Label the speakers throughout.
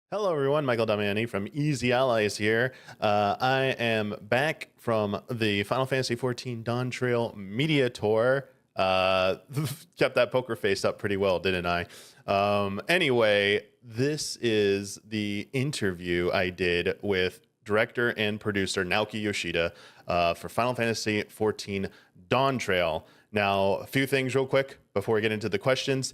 Speaker 1: Hello, everyone. Michael Damiani from Easy Allies here. I am back from the Final Fantasy XIV Dawntrail Media Tour. Kept that poker face up pretty well, didn't I? Anyway, this is the interview I did with director and producer Naoki Yoshida for Final Fantasy XIV Dawntrail. Now, a few things real quick before we get into the questions.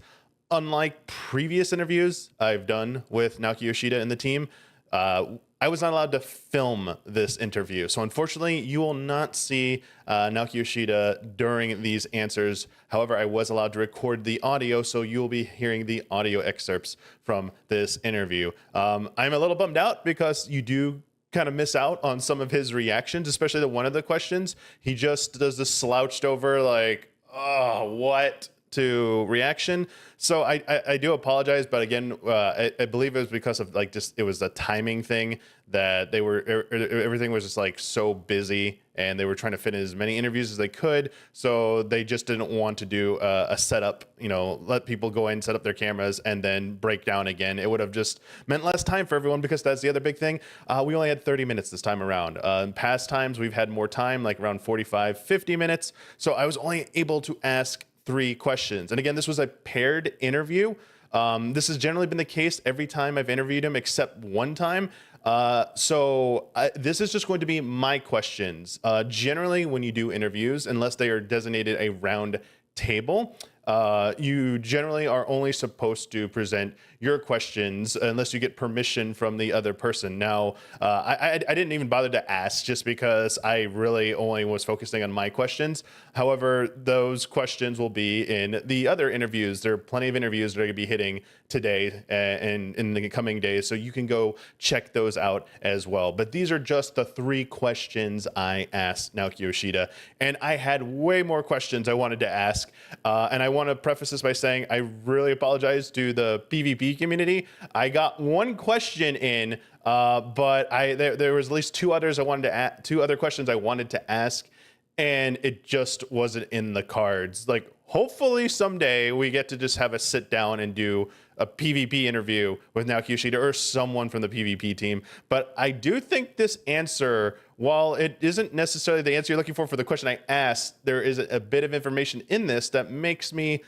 Speaker 1: Unlike previous interviews I've done with Naoki Yoshida and the team, I was not allowed to film this interview. So unfortunately, you will not see Naoki Yoshida during these answers. However, I was allowed to record the audio, so you'll be hearing the audio excerpts from this interview. I'm a little bummed out because you do kind of miss out on some of his reactions, especially the one of the questions. He just does this slouched over like, oh, what? To reaction. So I do apologize, but again, I believe it was because of like just it was a timing thing that they were everything was just like so busy and they were trying to fit in as many interviews as they could. So they just didn't want to do a setup, let people go in, set up their cameras and then break down again. It would have just meant less time for everyone because that's the other big thing. We only had 30 minutes this time around. In past times, we've had more time, like around 45, 50 minutes. So I was only able to ask 3 questions. And again, this was a paired interview. This has generally been the case every time I've interviewed him except one time. This is just going to be my questions. Generally, when you do interviews, unless they are designated a round table, you generally are only supposed to present your questions unless you get permission from the other person. Now, I didn't even bother to ask just because I really only was focusing on my questions. However, those questions will be in the other interviews. There are plenty of interviews that are going to be hitting today and in the coming days, so you can go check those out as well. But these are just the 3 questions I asked Naoki Yoshida, and I had way more questions I wanted to ask. And I want to preface this by saying I really apologize to the PvP community. I got one question in, but there was at least 2 others I wanted to 2 other questions I wanted to ask, and it just wasn't in the cards. Like, hopefully someday we get to just have a sit down and do a PvP interview with Naoki Yoshida or someone from the PvP team. But I do think this answer, while it isn't necessarily the answer you're looking for the question I asked, there is a bit of information in this that makes me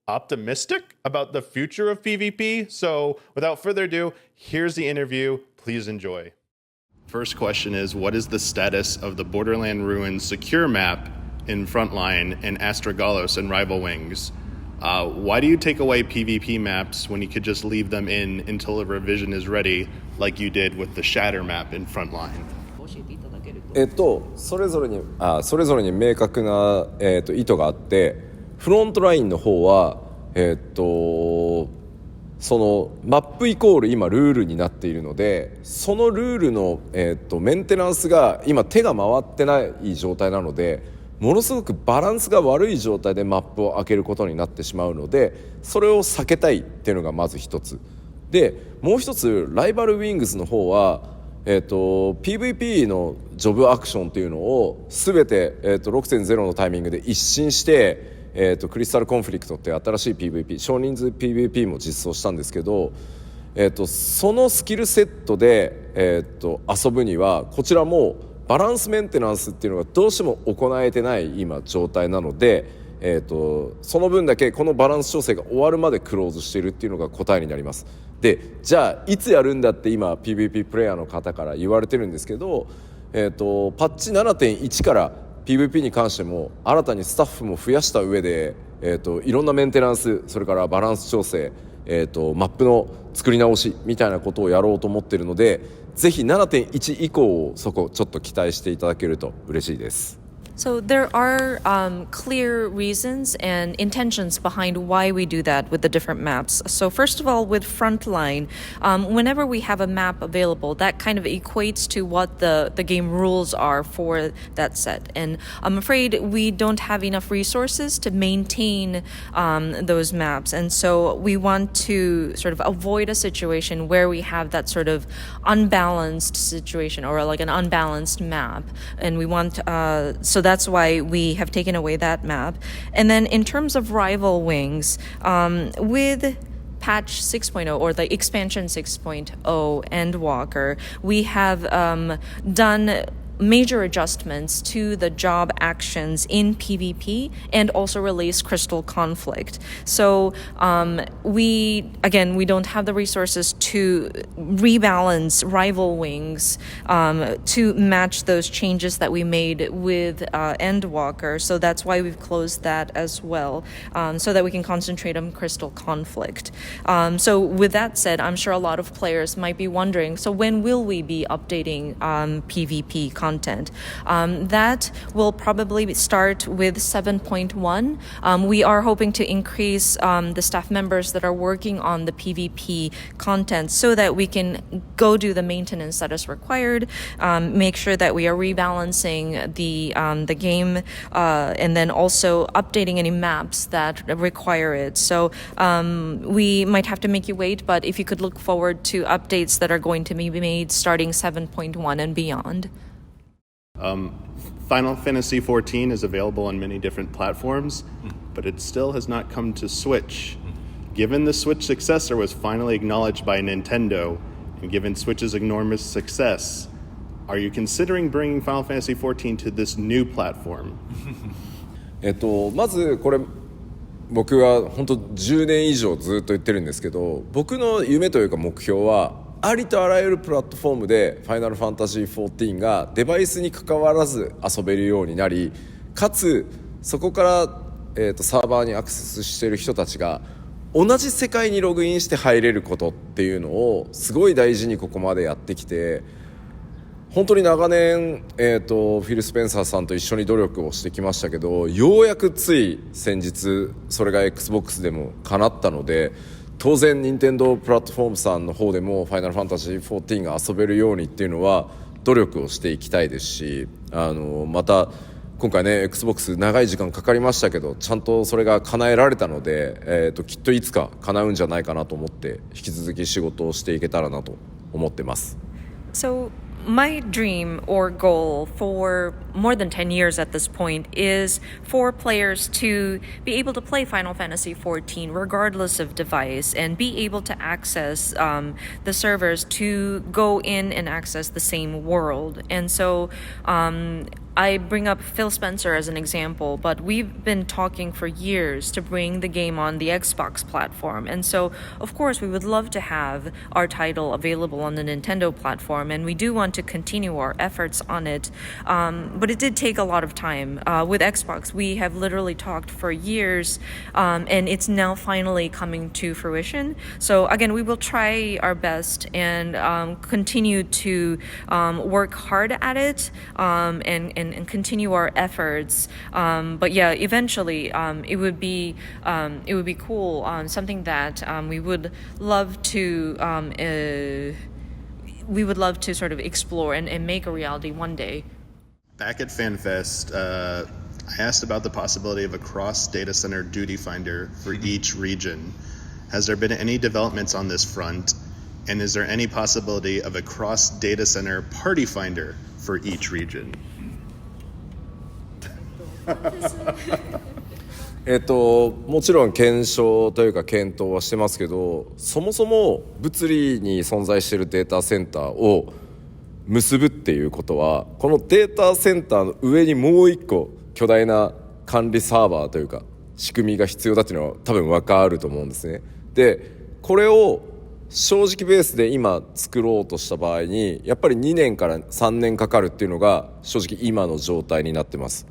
Speaker 1: optimistic about the future of PvP. So without further ado, here's the interview. Please enjoy. First question is, what is the status of the Borderland Ruins secure map in Frontline and Astragallos and Rival Wings? Why do you take away PvP maps when you could just leave them in until a revision is ready, like you did with the Shatter map in Frontline?
Speaker 2: それぞれに明確な、意図があって、フロントラインの方は、そのマップイコール今ルールになっているので、そのルールの、メンテナンスが今手が回ってない状態なので、ものすごくバランスが悪い状態でマップを開けることになってしまうので、それを避けたいっていうのがまず一つで、もう一つライバルウィングスの方は、PVP のジョブアクションっていうのを全て、6.0 のタイミングで一新して、クリスタルコンフリクトっていう新しい PVP 少人数 PVP も実装したんですけど、そのスキルセットで、遊ぶにはこちらもバランスメンテナンスっていうのがどうしても行えてない今状態なので、その分だけこのバランス調整が終わるまでクローズしているっていうのが答えになります。で、じゃあいつやるんだって今 PVP プレイヤーの方から言われてるんですけど、パッチ 7.1 から PVP に関しても新たにスタッフも増やした上で、いろんなメンテナンス、それからバランス調整、マップの作り直しみたいなことをやろうと思っているので、ぜひ 7.1 以降をそこちょっと期待していただけると嬉しいです。
Speaker 3: So there are clear reasons and intentions behind why we do that with the different maps. So first of all, with Frontline, whenever we have a map available, that kind of equates to what the game rules are for that set. And I'm afraid we don't have enough resources to maintain those maps. And so we want to sort of avoid a situation where we have that sort of unbalanced situation or like an unbalanced map. And we want, so that's why we have taken away that map. And then in terms of Rival Wings, with patch 6.0 or the expansion 6.0 Endwalker, we have done major adjustments to the job actions in PvP and also release Crystal Conflict. So we don't have the resources to rebalance rival wings to match those changes that we made with Endwalker. So that's why we've closed that as well, so that we can concentrate on Crystal Conflict. So with that said, I'm sure a lot of players might be wondering, so when will we be updating PvP content? That will probably start with 7.1. We are hoping to increase the staff members that are working on the PvP content so that we can go do the maintenance that is required, make sure that we are rebalancing the game, and then also updating any maps that require it. So we might have to make you wait, but if you could look forward to updates that are going to be made starting 7.1 and beyond.
Speaker 1: Final Fantasy XIV is available on many different platforms, but it still has not come to Switch. Given the Switch successor was finally acknowledged by Nintendo, and given Switch's enormous success, are you considering bringing Final Fantasy XIV to this new platform?
Speaker 2: まずこれ僕は本当10年以上ずっと言ってるんですけど、僕の夢というか目標はありとあらゆるプラットフォームでファイナルファンタジー14がデバイスに関わらず遊べるようになり、かつそこから、サーバーにアクセスしている人たちが同じ世界にログインして入れることっていうのをすごい大事にここまでやってきて、本当に長年、フィル・スペンサーさんと一緒に努力をしてきましたけど、ようやくつい先日それが XBOX でも叶ったので、当然任天堂プラットフォームさんの方でもファイナルファンタジー14が遊べるようにっていうのは努力をしていきたいですし、また今回ね XBOX 長い時間かかりましたけど、ちゃんとそれが叶えられたので、きっといつか叶うんじゃないかなと思って引き続き仕事をしていけたらなと思ってます。
Speaker 3: So my dream or goal for more than 10 years at this point is for players to be able to play Final Fantasy XIV regardless of device and be able to access the servers to go in and access the same world. And so I bring up Phil Spencer as an example, but we've been talking for years to bring the game on the Xbox platform. And so, of course, we would love to have our title available on the Nintendo platform, and we do want to continue our efforts on it. But it did take a lot of time. With Xbox, we have literally talked for years, and it's now finally coming to fruition. So again, we will try our best and continue to work hard at it and continue our efforts. But yeah, eventually it would be cool. Something that we would love to sort of explore and make a reality one day.
Speaker 1: Back at FanFest, I asked about the possibility of a cross data center duty finder for each region. Has there been any developments on this front? And is there any possibility of a cross data center party finder for each region?
Speaker 2: もちろん検証というか検討はしてますけど、そもそも物理に存在しているデータセンターを結ぶっていうことは、このデータセンターの上にもう一個巨大な管理サーバーというか仕組みが必要だっていうのは多分分かると思うんですね。でこれを正直ベースで今作ろうとした場合にやっぱり2年から3年かかるっていうのが正直今の状態になってます。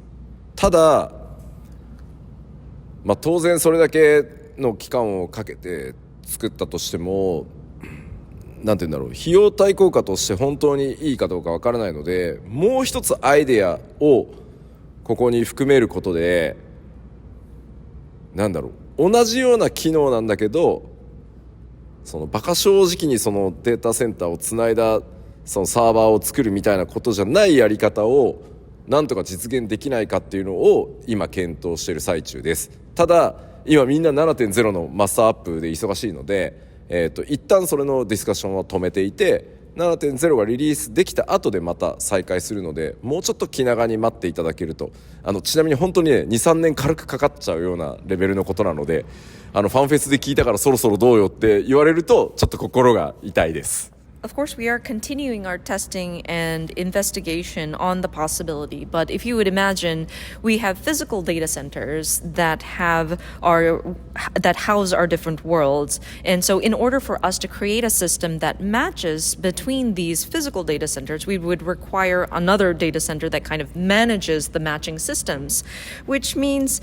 Speaker 2: ただ、当然それだけの期間をかけて作ったとしても、なんて言うんだろう、費用対効果として本当にいいかどうかわからないので、もう一つアイデアをここに含めることで、なんだろう、同じような機能なんだけど、そのバカ正直にそのデータセンターをつないだそのサーバーを作るみたいなことじゃないやり方をなんとか実現できないかっていうのを今検討している最中です。ただ今みんな 7.0 のマスターアップで忙しいので、一旦それのディスカッションは止めていて、7.0 がリリースできた後でまた再開するので、もうちょっと気長に待っていただけると、ちなみに本当にね 2,3 年軽くかかっちゃうようなレベルのことなので、ファンフェスで聞いたからそろそろどうよって言われるとちょっと心が痛いです。
Speaker 3: Of course, we are continuing our testing and investigation on the possibility. But if you would imagine, we have physical data centers that house our different worlds. And so in order for us to create a system that matches between these physical data centers, we would require another data center that kind of manages the matching systems, which means,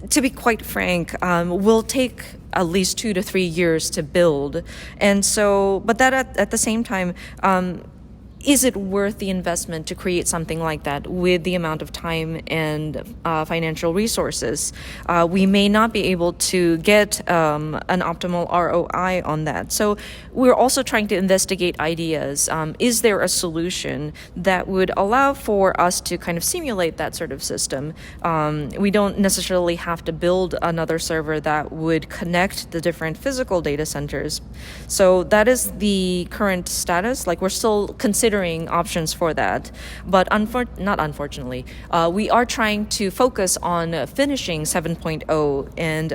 Speaker 3: to be quite frank, will take at least 2 to 3 years to build. And so, but that at the same time, is it worth the investment to create something like that with the amount of time and financial resources? We may not be able to get an optimal ROI on that. So we're also trying to investigate ideas. Is there a solution that would allow for us to kind of simulate that sort of system? We don't necessarily have to build another server that would connect the different physical data centers. So that is the current status. Like, we're still considering options for that, but not unfortunately, we are trying to focus on finishing 7.0 and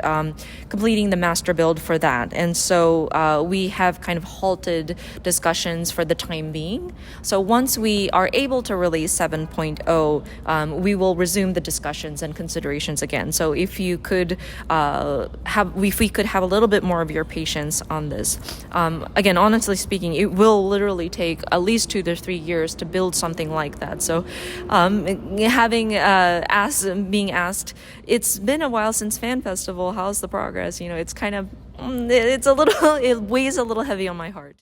Speaker 3: completing the master build for that. And so we have kind of halted discussions for the time being. So once we are able to release 7.0, we will resume the discussions and considerations again. So if we could have a little bit more of your patience on this. Again, honestly speaking, it will literally take at least 2 to 3 years to build something like that. So being asked, it's been a while since Fan Festival, how's the progress? It's kind of, it weighs a little heavy on my heart.